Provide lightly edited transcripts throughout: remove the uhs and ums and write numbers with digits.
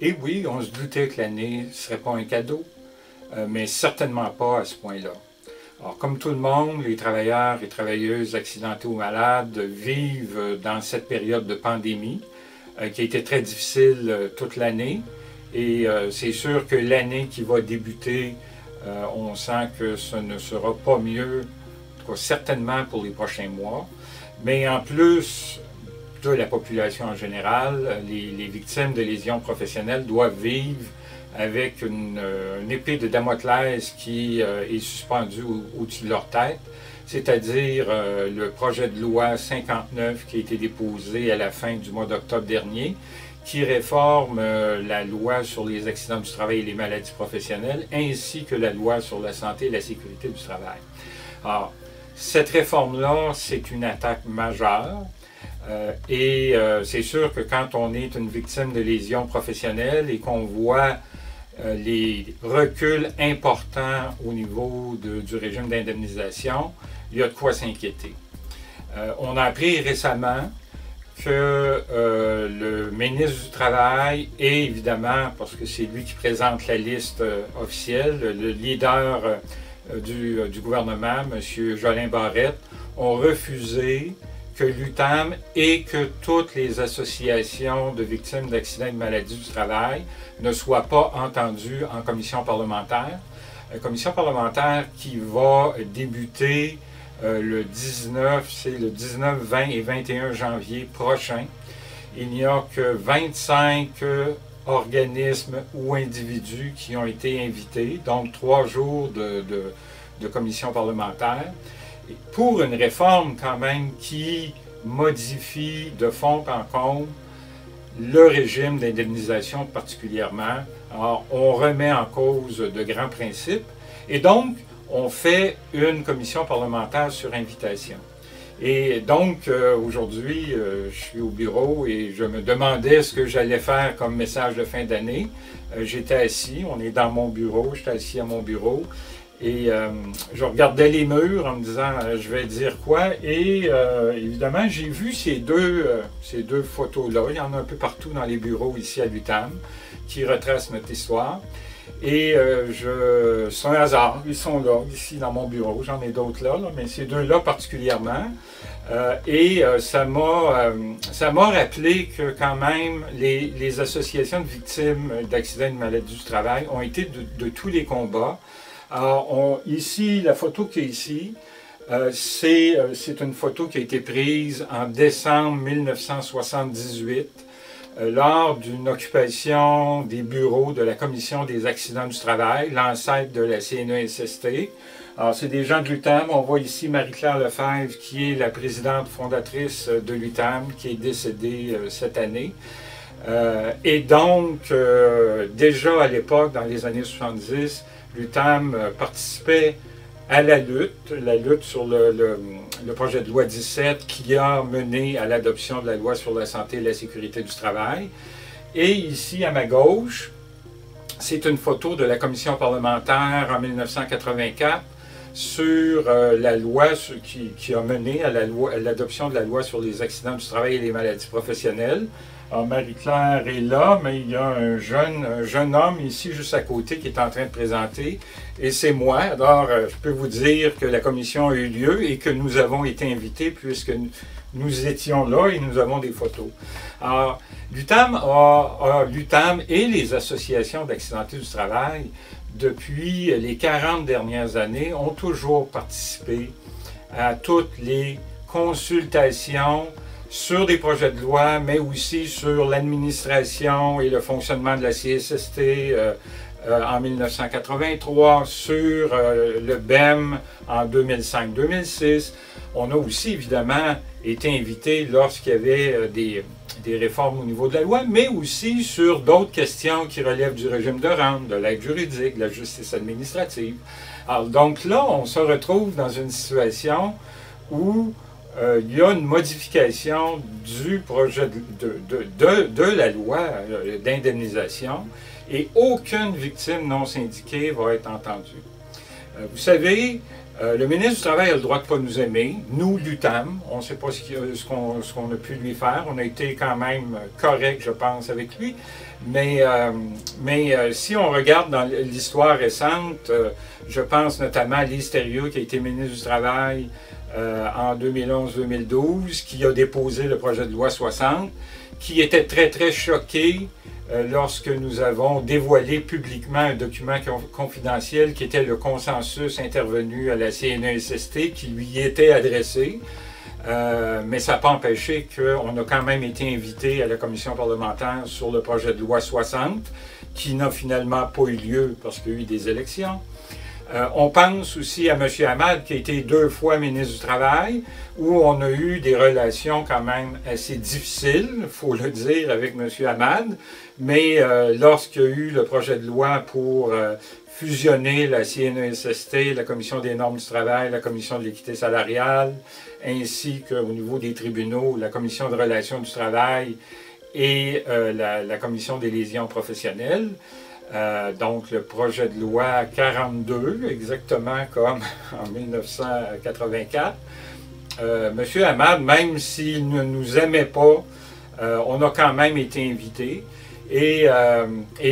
Et oui, on se doutait que l'année ne serait pas un cadeau, mais certainement pas à ce point-là. Alors, comme tout le monde, les travailleurs et travailleuses accidentés ou malades vivent dans cette période de pandémie qui a été très difficile toute l'année. Et c'est sûr que l'année qui va débuter, on sent que ce ne sera pas mieux, en tout cas certainement pour les prochains mois. Mais en plus de la population en général, les victimes de lésions professionnelles doivent vivre avec une épée de Damoclès qui est suspendue au-dessus de leur tête, c'est-à-dire le projet de loi 59 qui a été déposé à la fin du mois d'octobre dernier, qui réforme la loi sur les accidents du travail et les maladies professionnelles, ainsi que la loi sur la santé et la sécurité du travail. Alors, cette réforme-là, c'est une attaque majeure. Et c'est sûr que quand on est une victime de lésions professionnelles et qu'on voit les reculs importants au niveau du régime d'indemnisation, il y a de quoi s'inquiéter. On a appris récemment que le ministre du Travail et évidemment, parce que c'est lui qui présente la liste officielle, le leader du gouvernement, M. Jolin Barrette, ont refusé que l'UTAM et que toutes les associations de victimes d'accidents et de maladies du travail ne soient pas entendues en commission parlementaire. Commission parlementaire qui va débuter le 19, c'est le 19, 20 et 21 janvier prochain. Il n'y a que 25 organismes ou individus qui ont été invités, donc 3 jours de commission parlementaire, pour une réforme quand même qui modifie de fond en comble le régime d'indemnisation particulièrement. Alors, on remet en cause de grands principes et donc on fait une commission parlementaire sur invitation. Et donc, aujourd'hui, je suis au bureau et je me demandais ce que j'allais faire comme message de fin d'année. J'étais assis, on est dans mon bureau, j'étais assis à mon bureau. Et je regardais les murs en me disant je vais dire quoi. Et évidemment, j'ai vu ces deux photos-là. Il y en a un peu partout dans les bureaux ici à l'UTAM qui retracent notre histoire. Et c'est un hasard, ils sont là, ici dans mon bureau. J'en ai d'autres là, mais ces deux-là particulièrement. Ça m'a rappelé que quand même les associations de victimes d'accidents et de maladies du travail ont été de tous les combats. Alors, ici, la photo qui est ici, c'est une photo qui a été prise en décembre 1978 lors d'une occupation des bureaux de la Commission des accidents du travail, l'ancêtre de la CNESST. Alors, c'est des gens de l'UTAM. On voit ici Marie-Claire Lefebvre, qui est la présidente fondatrice de l'UTAM, qui est décédée cette année. Et donc, déjà à l'époque, dans les années 70, l'UTAM participait à la lutte sur le projet de loi 17 qui a mené à l'adoption de la loi sur la santé et la sécurité du travail. Et ici, à ma gauche, c'est une photo de la commission parlementaire en 1984 sur la loi qui a mené à l'adoption de la loi sur les accidents du travail et les maladies professionnelles. Alors, Marie-Claire est là, mais il y a un jeune homme ici, juste à côté, qui est en train de présenter, et c'est moi. Alors, je peux vous dire que la commission a eu lieu et que nous avons été invités puisque nous étions là et nous avons des photos. Alors, l'UTAM et les associations d'accidentés du travail, depuis les 40 dernières années, ont toujours participé à toutes les consultations sur des projets de loi, mais aussi sur l'administration et le fonctionnement de la CSST en 1983, sur le BEM en 2005-2006. On a aussi évidemment été invité lorsqu'il y avait des réformes au niveau de la loi, mais aussi sur d'autres questions qui relèvent du régime de rente, de l'aide juridique, de la justice administrative. Alors, donc là, on se retrouve dans une situation où il y a une modification du projet de la loi d'indemnisation et aucune victime non syndiquée va être entendue. Vous savez, Le ministre du Travail a le droit de ne pas nous aimer. Nous, l'UTAM, on ne sait pas ce qu'on a pu lui faire. On a été quand même correct, je pense, avec lui. Mais si on regarde dans l'histoire récente, je pense notamment à Lise Thériault, qui a été ministre du Travail en 2011-2012, qui a déposé le projet de loi 60, qui était très, très choqué lorsque nous avons dévoilé publiquement un document confidentiel qui était le consensus intervenu à la CNESST qui lui était adressé. Mais ça n'a pas empêché qu'on a quand même été invité à la commission parlementaire sur le projet de loi 60, qui n'a finalement pas eu lieu parce qu'il y a eu des élections. On pense aussi à M. Hamad, qui a été 2 fois ministre du Travail, où on a eu des relations quand même assez difficiles, il faut le dire, avec M. Hamad. Mais lorsqu'il y a eu le projet de loi pour fusionner la CNESST, la Commission des normes du travail, la Commission de l'équité salariale, ainsi qu'au niveau des tribunaux, la Commission de relations du travail et la Commission des lésions professionnelles, donc le projet de loi 42, exactement comme en 1984. M. Hamad, même s'il ne nous aimait pas, on a quand même été invités. Et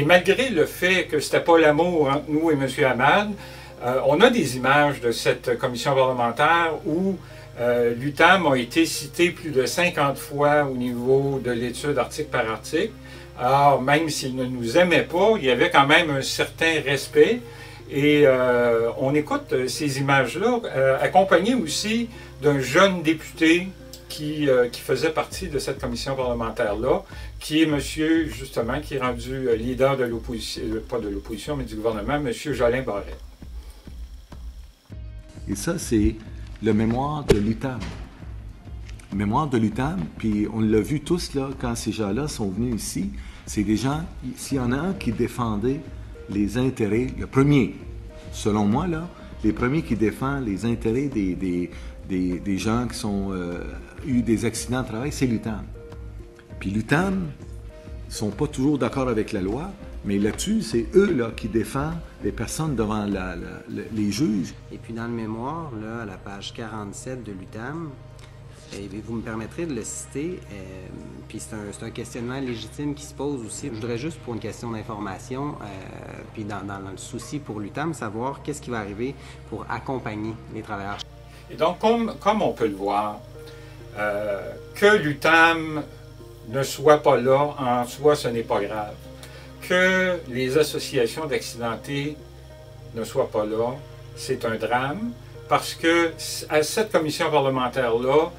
malgré le fait que ce n'était pas l'amour entre nous et M. Hamad, on a des images de cette commission parlementaire où l'UTAM a été cité plus de 50 fois au niveau de l'étude article par article. Alors, même s'il ne nous aimait pas, il y avait quand même un certain respect. Et on écoute ces images-là, accompagnées aussi d'un jeune député qui faisait partie de cette commission parlementaire-là, qui est monsieur, justement, qui est rendu leader de l'opposition, pas de l'opposition, mais du gouvernement, monsieur Jolin Barrette. Et ça, c'est le mémoire de l'UTAM. Mémoire de l'UTAM, puis on l'a vu tous, là, quand ces gens-là sont venus ici, c'est des gens, s'il y en a un qui défendait les intérêts, le premier, selon moi, là, les premiers qui défendent les intérêts des gens qui ont eu des accidents de travail, c'est l'UTAM. Puis l'UTAM ne sont pas toujours d'accord avec la loi, mais là-dessus, c'est eux là, qui défendent les personnes devant les juges. Et puis dans le mémoire, là, à la page 47 de l'UTAM, vous me permettrez de le citer, puis c'est un questionnement légitime qui se pose aussi. Je voudrais juste, pour une question d'information, puis dans le souci pour l'UTAM, savoir qu'est-ce qui va arriver pour accompagner les travailleurs. Et donc, comme on peut le voir, que l'UTAM ne soit pas là, en soi, ce n'est pas grave. Que les associations d'accidentés ne soient pas là, c'est un drame, parce que à cette commission parlementaire-là,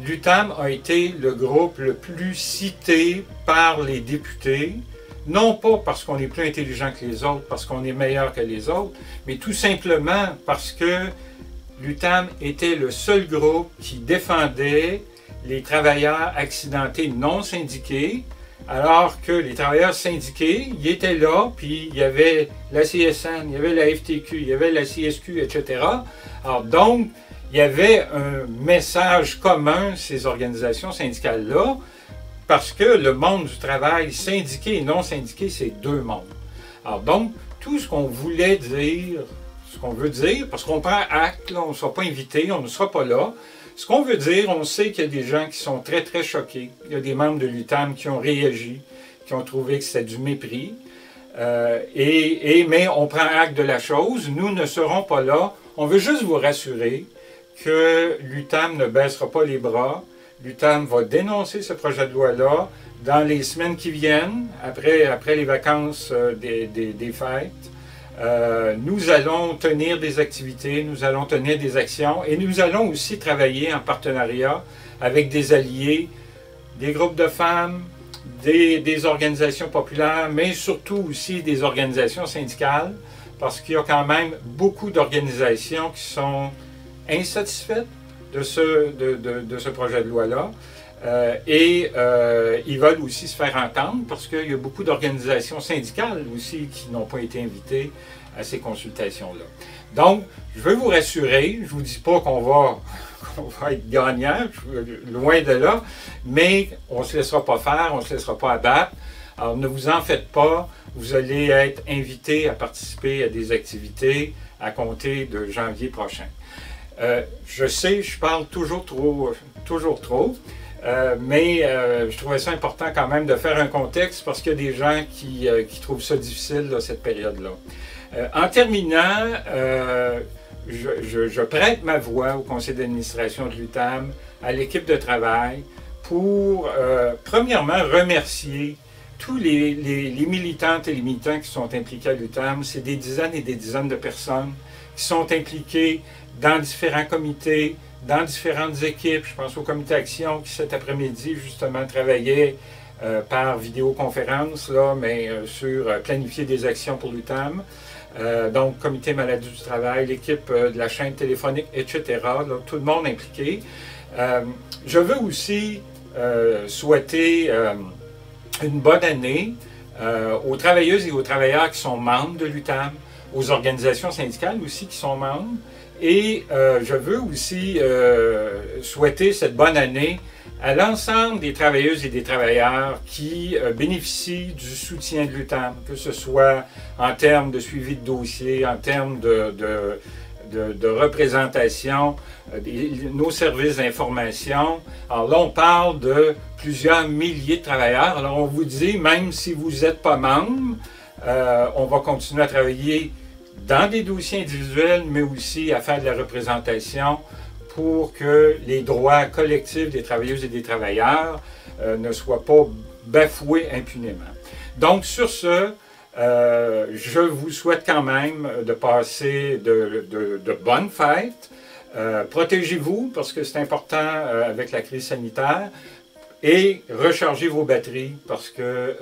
l'UTAM a été le groupe le plus cité par les députés, non pas parce qu'on est plus intelligent que les autres, parce qu'on est meilleur que les autres, mais tout simplement parce que l'UTAM était le seul groupe qui défendait les travailleurs accidentés non syndiqués, alors que les travailleurs syndiqués, ils étaient là, puis il y avait la CSN, il y avait la FTQ, il y avait la CSQ, etc. Alors donc, il y avait un message commun, ces organisations syndicales-là, parce que le monde du travail syndiqué et non syndiqué, c'est 2 mondes. Alors donc, tout ce qu'on voulait dire, ce qu'on veut dire, parce qu'on prend acte, là, on ne sera pas invité, on ne sera pas là. Ce qu'on veut dire, on sait qu'il y a des gens qui sont très, très choqués. Il y a des membres de l'UTAM qui ont réagi, qui ont trouvé que c'était du mépris. Mais on prend acte de la chose. Nous ne serons pas là. On veut juste vous rassurer que l'UTAM ne baissera pas les bras. L'UTAM va dénoncer ce projet de loi-là dans les semaines qui viennent, après les vacances des fêtes. Nous allons tenir des activités, nous allons tenir des actions et nous allons aussi travailler en partenariat avec des alliés, des groupes de femmes, des organisations populaires, mais surtout aussi des organisations syndicales, parce qu'il y a quand même beaucoup d'organisations qui sont insatisfaites de ce projet de loi-là. Ils veulent aussi se faire entendre parce qu'il y a beaucoup d'organisations syndicales aussi qui n'ont pas été invitées à ces consultations-là. Donc, je veux vous rassurer, je ne vous dis pas qu'on va être gagnant, loin de là, mais on ne se laissera pas faire, on ne se laissera pas abattre. Alors, ne vous en faites pas, vous allez être invités à participer à des activités à compter de janvier prochain. Je sais, je parle toujours trop, mais je trouvais ça important quand même de faire un contexte parce qu'il y a des gens qui trouvent ça difficile, là, cette période-là. En terminant, je prête ma voix au conseil d'administration de l'UTAM, à l'équipe de travail, pour, premièrement, remercier tous les militantes et les militants qui sont impliqués à l'UTAM. C'est des dizaines et des dizaines de personnes qui sont impliquées dans différents comités, dans différentes équipes. Je pense au comité Action qui cet après-midi, justement, travaillait par vidéoconférence, là, mais sur planifier des actions pour l'UTAM. Donc, comité maladie du travail, l'équipe de la chaîne téléphonique, etc. Là, tout le monde impliqué. Je veux aussi souhaiter une bonne année aux travailleuses et aux travailleurs qui sont membres de l'UTAM, aux organisations syndicales aussi qui sont membres. Et je veux aussi souhaiter cette bonne année à l'ensemble des travailleuses et des travailleurs qui bénéficient du soutien de l'UTAM, que ce soit en termes de suivi de dossier, en termes de représentation, nos services d'information. Alors là, on parle de plusieurs milliers de travailleurs. Alors on vous dit, même si vous n'êtes pas membre, on va continuer à travailler dans des dossiers individuels, mais aussi à faire de la représentation pour que les droits collectifs des travailleuses et des travailleurs ne soient pas bafoués impunément. Donc sur ce, je vous souhaite quand même de passer de bonnes fêtes. Protégez-vous parce que c'est important avec la crise sanitaire. Et rechargez vos batteries parce que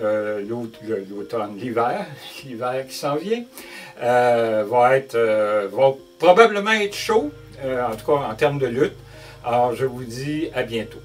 l'automne, l'hiver qui s'en vient, va probablement être chaud, en tout cas en termes de lutte. Alors je vous dis à bientôt.